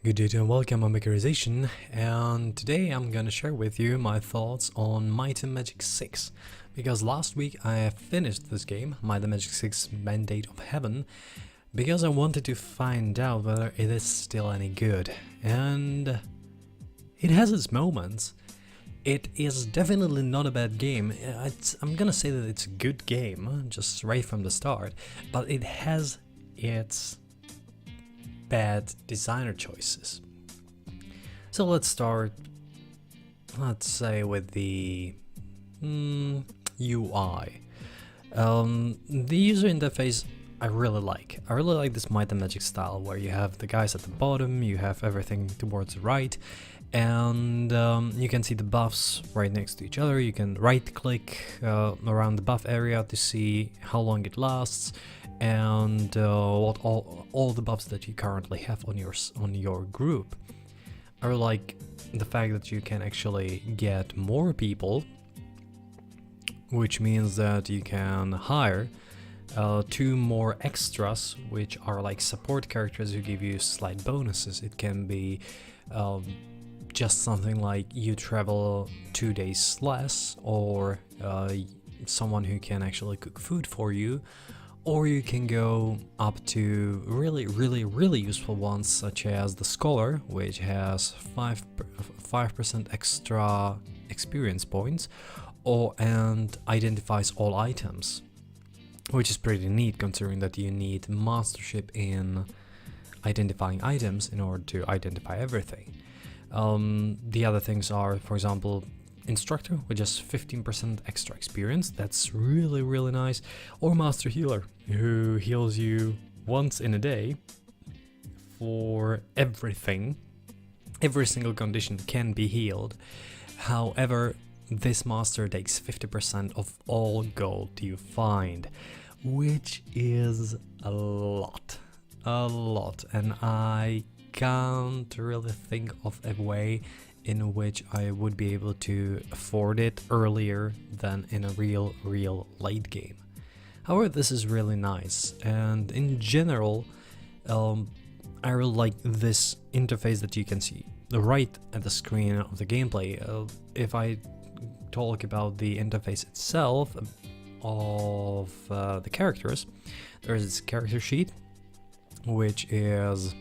Good day and welcome on Makerization, and today I'm gonna share with you my thoughts on Might and Magic 6, because last week I finished this game, Might and Magic 6 Mandate of Heaven, because I wanted to find out whether it is still any good, and it has its moments. It is definitely not a bad game. I'm gonna say that it's a good game, just right from the start, but it has its bad designer choices. So let's start, let's say, with the UI. The user interface I really like. I really like this Might and Magic style where you have the guys at the bottom, you have everything towards the right, and you can see the buffs right next to each other. You can right click around the buff area to see how long it lasts and what all the buffs that you currently have on your group. I really like the fact that you can actually get more people, which means that you can hire 2 more extras, which are like support characters who give you slight bonuses. It can be just something like you travel 2 days less, or someone who can actually cook food for you, or you can go up to really useful ones such as the Scholar, which has 5% extra experience points, and identifies all items, which is pretty neat considering that you need mastership in identifying items in order to identify everything. The other things are, for example, Instructor with just 15% extra experience, that's really nice, or Master Healer, who heals you once in a day for everything. Every single condition can be healed. However, this master takes 50% of all gold you find, which is a lot, and I can't really think of a way in which I would be able to afford it earlier than in a real late game. However, this is really nice, and in general, I really like this interface that you can see right at the screen of the gameplay. If I talk about the interface itself of the characters, there is this character sheet, which is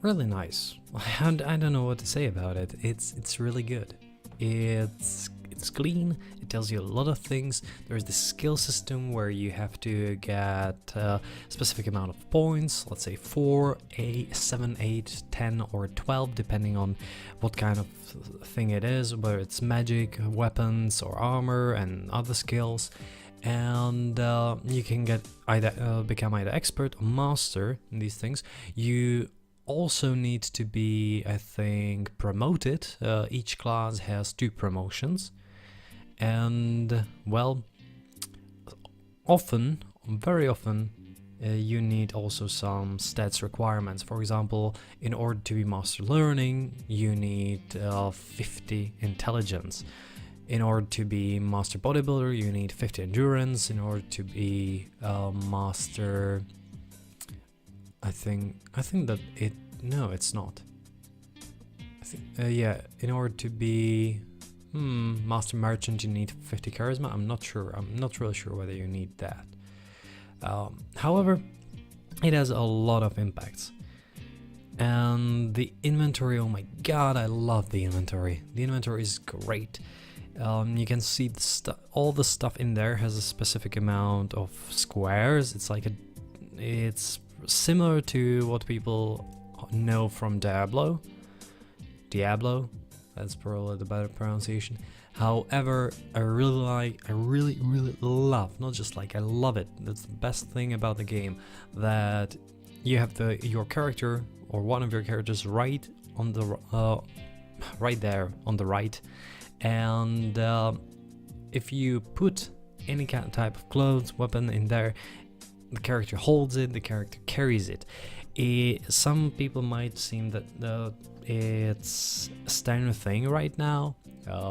really nice. I don't know what to say about it. It's really good. It's clean. It tells you a lot of things. There's the skill system where you have to get a specific amount of points. Let's say 4, 8, 7, 8, 10, or 12, depending on what kind of thing it is, whether it's magic, weapons, or armor, and other skills. And you can get become either expert or master in these things. You also need to be, I think, promoted. Each class has 2 promotions, and well, very often you need also some stats requirements. For example, in order to be master learning, you need 50 intelligence. In order to be master bodybuilder, you need 50 endurance. In order to be master, I think that no, it's not. I think yeah, in order to be master merchant, you need 50 charisma. I'm not sure. I'm not really sure whether you need that. However, it has a lot of impacts. And the inventory, oh my god, I love the inventory. The inventory is great. You can see all the stuff in there has a specific amount of squares. It's similar to what people know from Diablo, that's probably the better pronunciation. However, I really love, not just like, I love it. That's the best thing about the game, that you have your character, or one of your characters, right on the right there on the right, and if you put any kind of type of clothes, weapon in there, the character holds it, the character carries it. Some people might seem that it's a standard thing right now.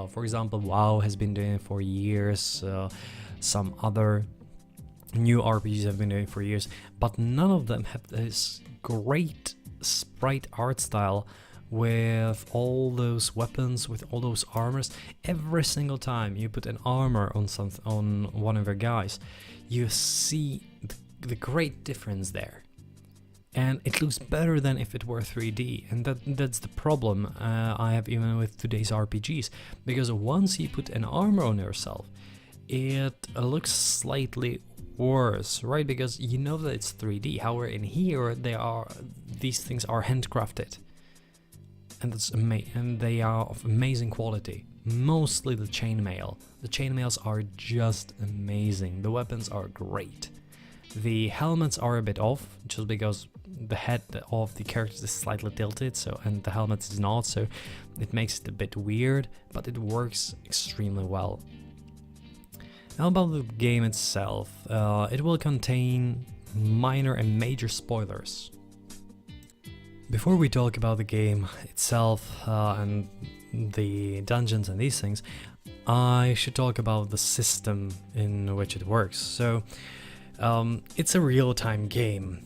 For example, WoW has been doing it for years. Some other new RPGs have been doing for years, but none of them have this great sprite art style with all those weapons, with all those armors. Every single time you put an armor on one of your guys, you see the great difference there. And it looks better than if it were 3D, and that's the problem I have even with today's RPGs, because once you put an armor on yourself, it looks slightly worse, right? Because you know that it's 3D. However, in here these things are handcrafted, and they are of amazing quality. Mostly the chainmail. The chainmails are just amazing. The weapons are great. The helmets are a bit off, just because the head of the characters is slightly tilted, and the helmet is not, so it makes it a bit weird, but it works extremely well. Now about the game itself, it will contain minor and major spoilers. Before we talk about the game itself and the dungeons and these things, I should talk about the system in which it works. So it's a real-time game,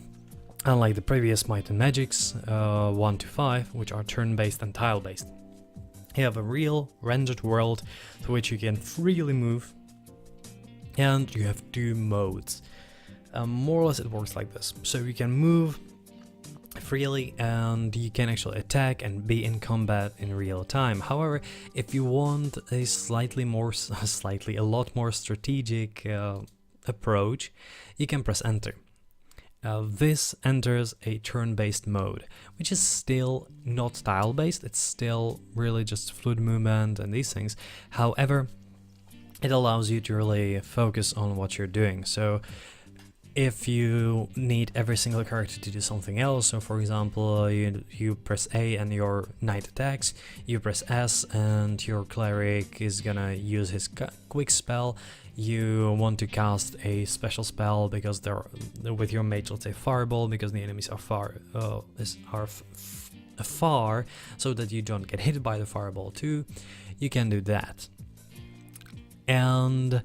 unlike the previous Might and Magics 1 to 5, which are turn-based and tile-based. You have a real rendered world to which you can freely move, and you have two modes. More or less it works like this. So you can move freely and you can actually attack and be in combat in real time. However, if you want a a lot more strategic approach, you can press enter. This enters a turn-based mode, which is still not tile-based. It's still really just fluid movement and these things. However, it allows you to really focus on what you're doing. So if you need every single character to do something else, so for example you press A and your knight attacks, you press S and your cleric is gonna use his quick spell, you want to cast a special spell because they're with your mage, let's say fireball, because the enemies are far, so that you don't get hit by the fireball too, you can do that. And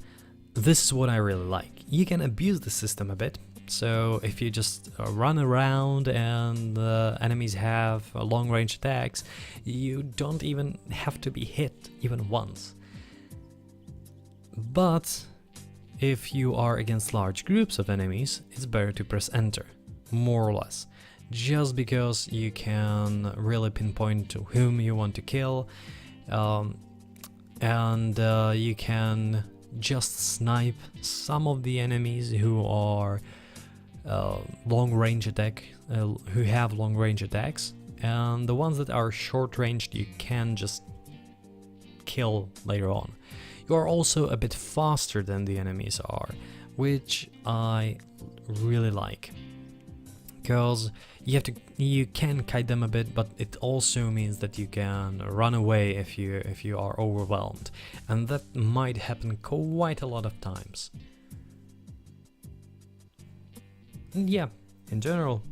this is what I really like. You can abuse the system a bit, so if you just run around and enemies have long-range attacks, you don't even have to be hit even once. But if you are against large groups of enemies, it's better to press enter, more or less, just because you can really pinpoint to whom you want to kill, and you can just snipe some of the enemies who are long-range who have long-range attacks, and the ones that are short-ranged you can just kill later on. You are also a bit faster than the enemies are, which I really like, because you can kite them a bit, but it also means that you can run away if you are overwhelmed, and that might happen quite a lot of times. And yeah, in general,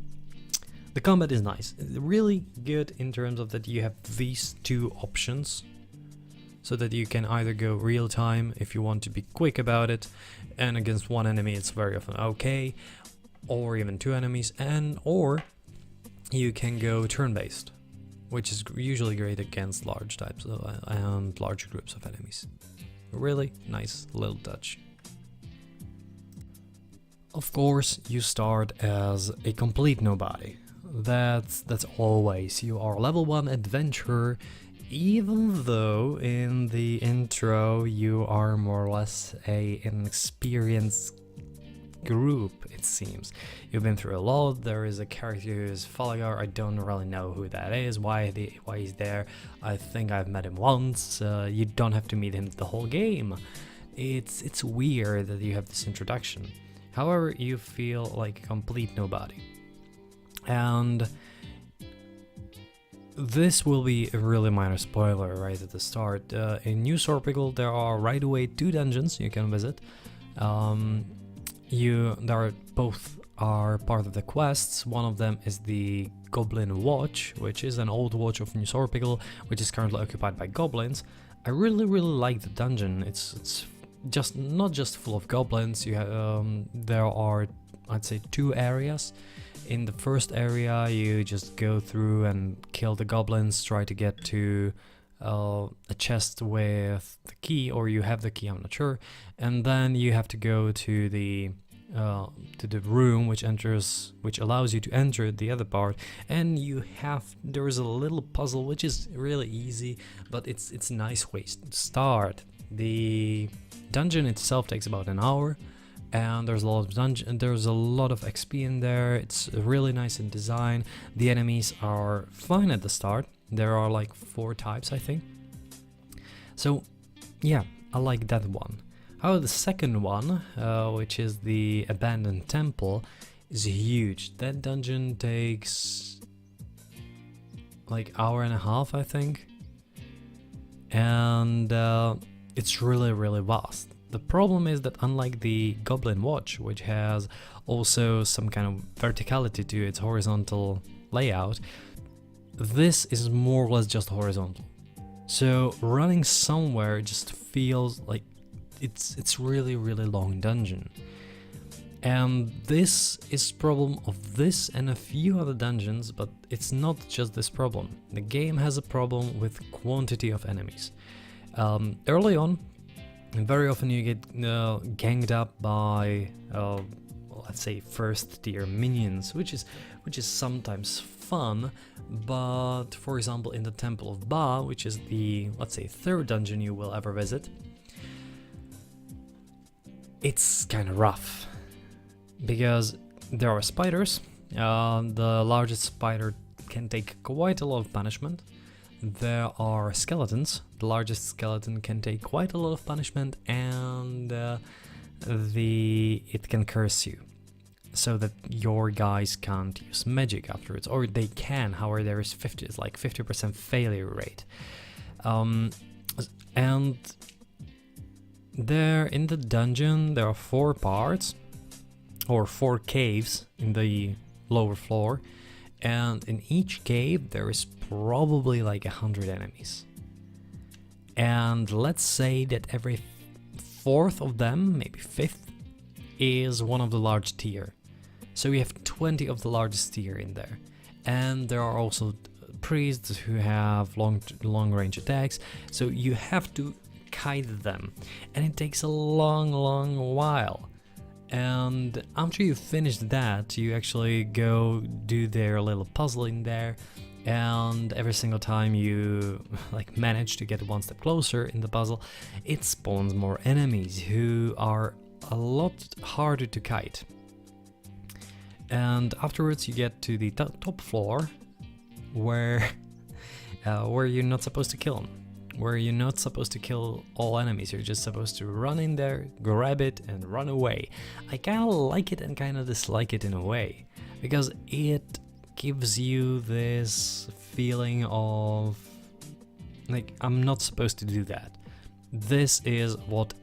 the combat is nice, really good in terms of that you have these two options, so that you can either go real time if you want to be quick about it, and against one enemy it's very often okay, or even two enemies, or you can go turn-based, which is usually great against large types and larger groups of enemies. Really nice little touch. Of course, you start as a complete nobody. That's always. You are level 1 adventurer, even though in the intro you are more or less an inexperienced group, it seems. You've been through a lot. There is a character who is Falagar. I don't really know who that is, why he's there. I think I've met him once. You don't have to meet him the whole game. It's weird that you have this introduction. However, you feel like a complete nobody. And this will be a really minor spoiler right at the start. In New Sorpigal there are right away 2 dungeons you can visit. Both are part of the quests. One of them is the Goblin Watch, which is an old watch of New Sorpigal, which is currently occupied by goblins. I really like the dungeon. It's just not just full of goblins. There are, I'd say, 2 areas. In the first area, you just go through and kill the goblins, try to get to a chest with the key, or you have the key, I'm not sure, and then you have to go to the room which allows you to enter the other part, and there is a little puzzle which is really easy, but it's a nice way to start. The dungeon itself takes about an hour, and there's a lot of XP in there. It's really nice in design. The enemies are fine at the start. There are like 4 types, I think. So yeah, I like that one. However, the second one, which is the abandoned temple, is huge. That dungeon takes like hour and a half, I think, and it's really vast. The problem is that unlike the Goblin Watch, which has also some kind of verticality to its horizontal layout, this is more or less just horizontal. So running somewhere just feels like it's really long dungeon. And this is problem of this and a few other dungeons, but it's not just this problem. The game has a problem with quantity of enemies. Early on, very often you get ganged up by let's say first tier minions, which is sometimes fun, but for example in the Temple of Ba, which is the, let's say, 3rd dungeon you will ever visit, it's kind of rough because there are spiders. The largest spider can take quite a lot of punishment. There are skeletons. The largest skeleton can take quite a lot of punishment, and it can curse you, so that your guys can't use magic afterwards, or they can. However, there is 50% failure rate, and there in the dungeon there are 4 parts, or 4 caves in the lower floor, and in each cave there is probably like 100 enemies. And let's say that every 4th of them, maybe 5th, is one of the large tier. So we have 20 of the largest tier in there. And there are also priests who have long range attacks, so you have to kite them. And it takes a long while. And after you finish that, you actually go do their little puzzle in there, and every single time you manage to get 1 step closer in the puzzle, it spawns more enemies who are a lot harder to kite. And afterwards you get to the top floor, where you're not supposed to kill them, where you're not supposed to kill all enemies. You're just supposed to run in there, grab it, and run away. I kind of like it and kind of dislike it in a way, because it gives you this feeling of like, I'm not supposed to do that. This is what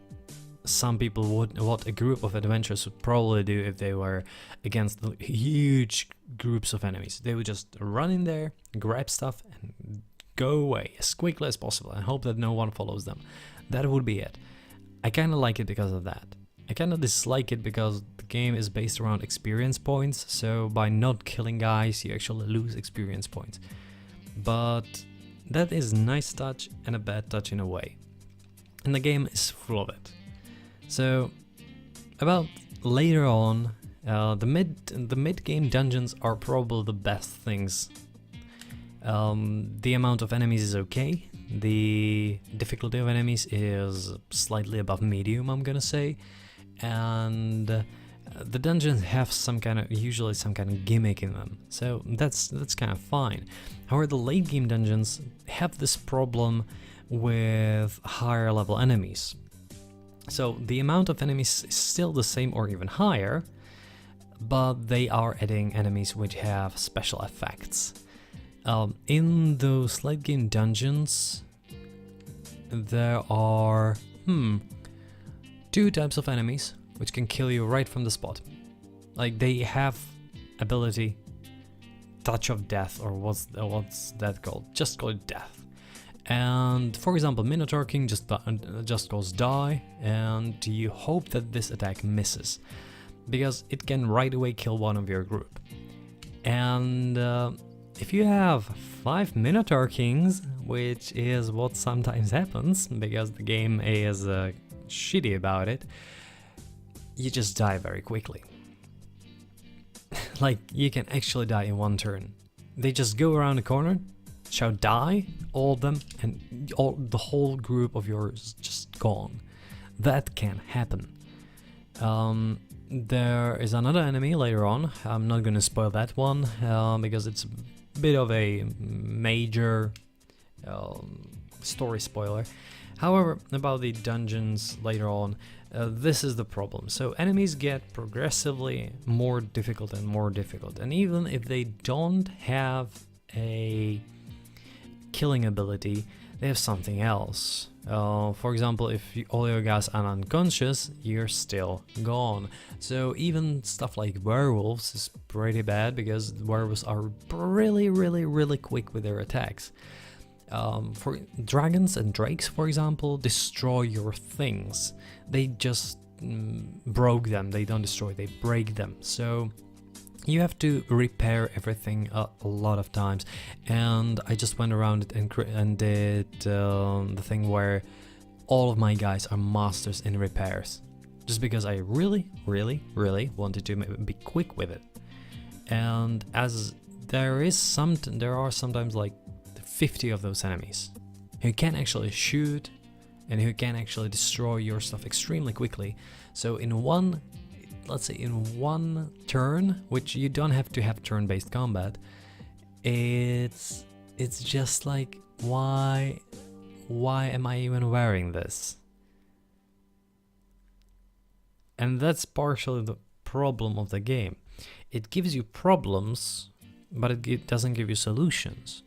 what a group of adventurers would probably do if they were against huge groups of enemies. They would just run in there, grab stuff, and go away as quickly as possible and hope that no one follows them. That would be it. I kind of like it because of that. I kind of dislike it because the game is based around experience points, so by not killing guys you actually lose experience points. But that is a nice touch and a bad touch in a way. And the game is full of it. So about later on, the mid-game dungeons are probably the best things. The amount of enemies is okay. The difficulty of enemies is slightly above medium, I'm gonna say. And the dungeons have usually some kind of gimmick in them, so that's kind of fine. However, the late game dungeons have this problem with higher level enemies. So the amount of enemies is still the same or even higher, but they are adding enemies which have special effects. In those late game dungeons, there are 2 types of enemies which can kill you right from the spot. Like, they have ability Touch of Death, or what's that called? Just call it Death. And for example, Minotaur King just goes die, and you hope that this attack misses, because it can right away kill one of your group. And if you have 5 Minotaur Kings, which is what sometimes happens because the game is shitty about it, you just die very quickly. Like, you can actually die in one turn. They just go around the corner, shout die, all of them, and the whole group of yours just gone. That can happen. There is another enemy later on. I'm not gonna spoil that one because it's a bit of a major story spoiler. However, about the dungeons later on, this is the problem. So enemies get progressively more difficult and more difficult, and even if they don't have a killing ability, they have something else. For example, if all your guys are unconscious, you're still gone. So even stuff like werewolves is pretty bad, because werewolves are really quick with their attacks. For dragons and drakes, for example, destroy your things. They just broke them. They don't destroy, they break them. So you have to repair everything a lot of times, and I just went around it and did the thing where all of my guys are masters in repairs, just because I really wanted to be quick with it. And as there are sometimes like 50 of those enemies who can actually shoot and who can actually destroy your stuff extremely quickly. So in one, let's say in one turn, which you don't have to have turn-based combat, it's just like, why am I even wearing this? And that's partially the problem of the game. It gives you problems, but it doesn't give you solutions.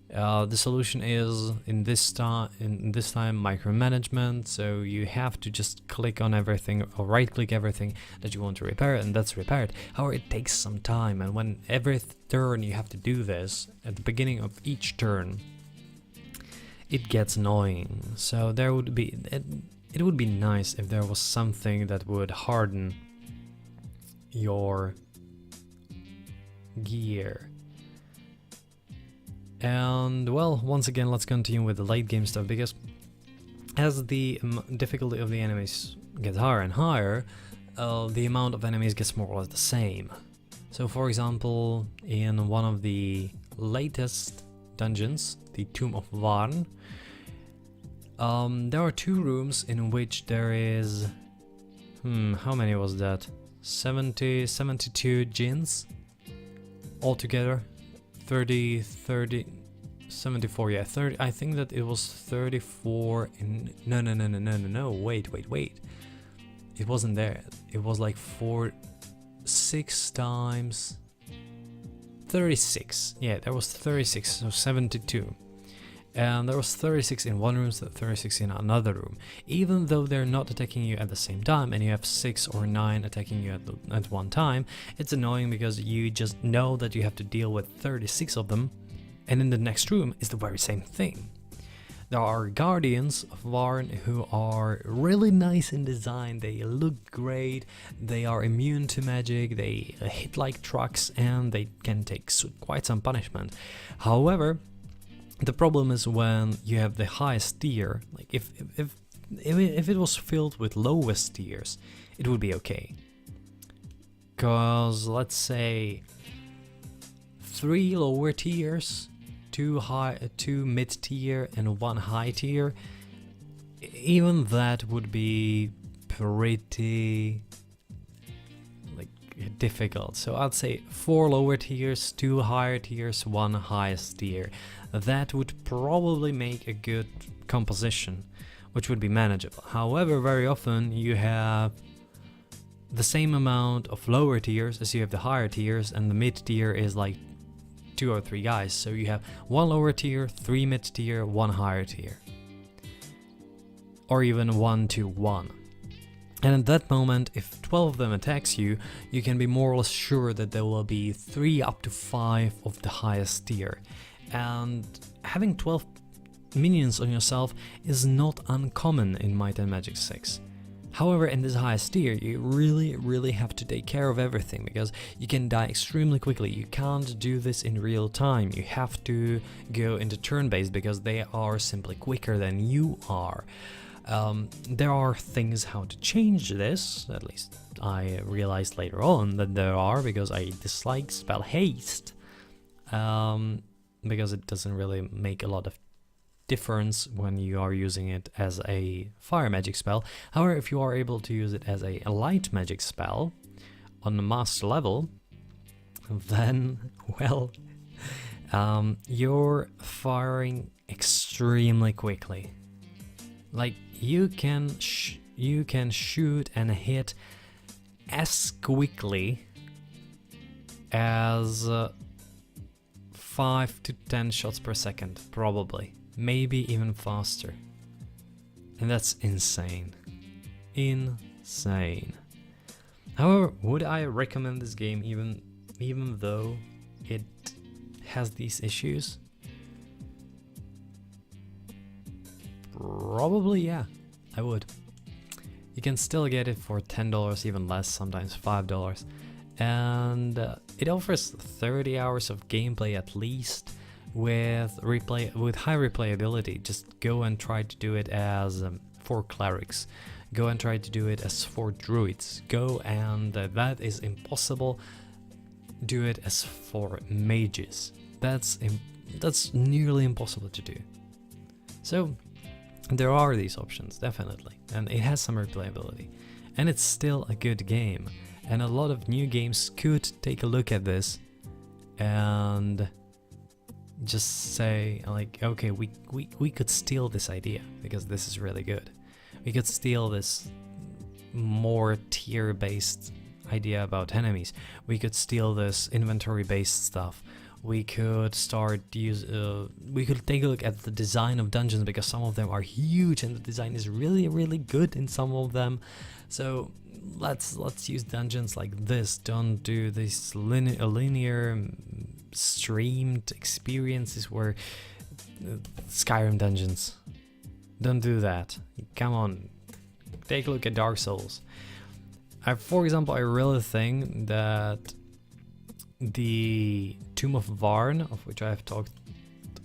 The solution is in this time micromanagement, so you have to just click on everything or right click everything that you want to repair, and that's repaired. However, it takes some time, and when every turn you have to do this at the beginning of each turn, it gets annoying. So it would be nice if there was something that would harden your gear. And well, once again, let's continue with the late game stuff, because as the difficulty of the enemies gets higher and higher, the amount of enemies gets more or less the same. So for example, in one of the latest dungeons, the Tomb of Varn, there are 2 rooms in which there is, how many was that? 72 djinns altogether. 74, yeah, 30, I think that it was 34 in, no, wait, it wasn't there, it was like 6 times 36, yeah, there was 36, so 72, and there was 36 in one room, so 36 in another room. Even though they're not attacking you at the same time, and you have 6 or 9 attacking you at one time, it's annoying because you just know that you have to deal with 36 of them, and in the next room is the very same thing. There are Guardians of Varn who are really nice in design, they look great, they are immune to magic, they hit like trucks, and they can take quite some punishment. However, the problem is when you have the highest tier, like if it was filled with lowest tiers, it would be okay. Cause let's say 3 lower tiers, 2 mid tier and 1 high tier, even that would be pretty like difficult. So I'd say 4 lower tiers, 2 higher tiers, 1 highest tier. That would probably make a good composition, which would be manageable. However, very often you have the same amount of lower tiers as you have the higher tiers, and the mid tier is like 2 or 3 guys. So you have 1 lower tier, 3 mid tier, 1 higher tier, or even 1 to 1. And at that moment, if 12 of them attacks you, you can be more or less sure that there will be 3 up to 5 of the highest tier. And having 12 minions on yourself is not uncommon in Might and Magic 6. However, in this highest tier, you really have to take care of everything, because you can die extremely quickly. You can't do this in real time. You have to go into turn-based because they are simply quicker than you are. There are things how to change this, at least I realized later on that there are, because I dislike spell haste, because it doesn't really make a lot of difference when you are using it as a fire magic spell. However, if you are able to use it as a light magic spell on the master level, then, well, you're firing extremely quickly. Like, you can shoot and hit as quickly as 5 to 10 shots per second, probably. Maybe even faster. And that's insane. Insane. However, would I recommend this game even though it has these issues? Probably, yeah, I would. You can still get it for $10, even less, sometimes $5. And it offers 30 hours of gameplay at least, with high replayability. Just go and try to do it as for clerics. Go and try to do it as for druids. Go and that is impossible. Do it as for mages. That's nearly impossible to do. So there are these options, definitely, and it has some replayability, and it's still a good game. And a lot of new games could take a look at this and just say, like, okay, we could steal this idea because this is really good. We could steal this more tier-based idea about enemies. We could steal this inventory-based stuff. We could we could take a look at the design of dungeons, because some of them are huge and the design is really good in some of them. So let's use dungeons like this. Don't do these linear streamed experiences where Skyrim dungeons. Don't do that. Come on, take a look at Dark Souls. For example, I really think that the Tomb of Varn, of which I have talked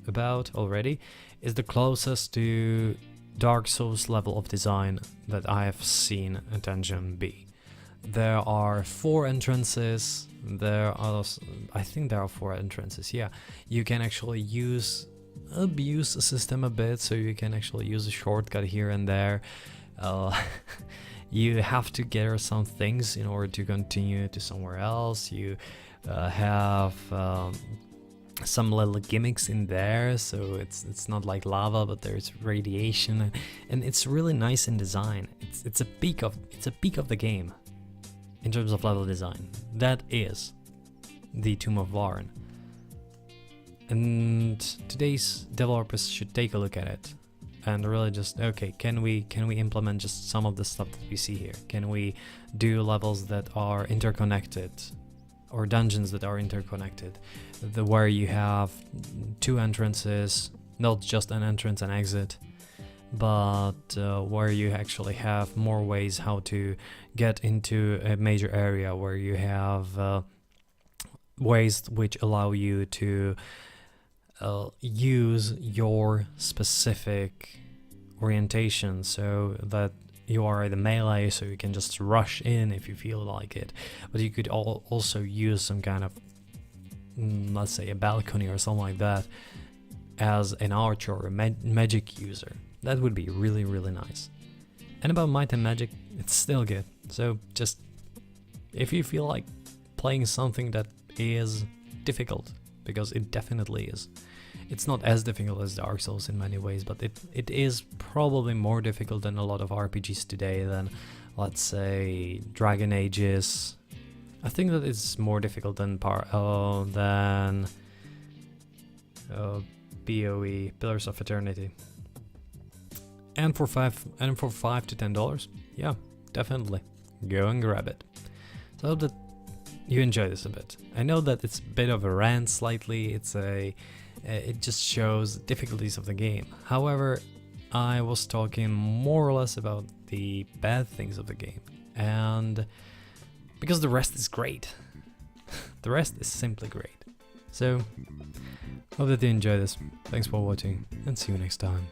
about already, is the closest to Dark Souls level of design that I have seen a dungeon be. There are 4 entrances. I think there are 4 entrances. Yeah, you can actually abuse the system a bit, so you can actually use a shortcut here and there. You have to gather some things in order to continue to somewhere else. You have some little gimmicks in there, so it's not like lava, but there's radiation, and it's really nice in design. It's a peak of the game in terms of level design. That is the Tomb of Varn, and today's developers should take a look at it and really just, okay, can we implement just some of the stuff that we see here? Can we do levels that are interconnected, or dungeons that are interconnected, where you have 2 entrances, not just an entrance and exit, but where you actually have more ways how to get into a major area, where you have ways which allow you to use your specific orientation, so that you are the melee, so you can just rush in if you feel like it. But you could also use some kind of, let's say, a balcony or something like that as an archer or a magic user. That would be really nice. And about Might and Magic, it's still good. So just, if you feel like playing something that is difficult, because it definitely is. It's not as difficult as Dark Souls in many ways, but it is probably more difficult than a lot of RPGs today, than, let's say, Dragon Ages. I think that it's more difficult than BOE, Pillars of Eternity. And for $5 to $10, yeah, definitely go and grab it. So I hope that you enjoy this a bit. I know that it's a bit of a rant slightly. It's a It just shows the difficulties of the game. However, I was talking more or less about the bad things of the game, and because the rest is great. The rest is simply great. So, hope that you enjoy this. Thanks for watching, and see you next time.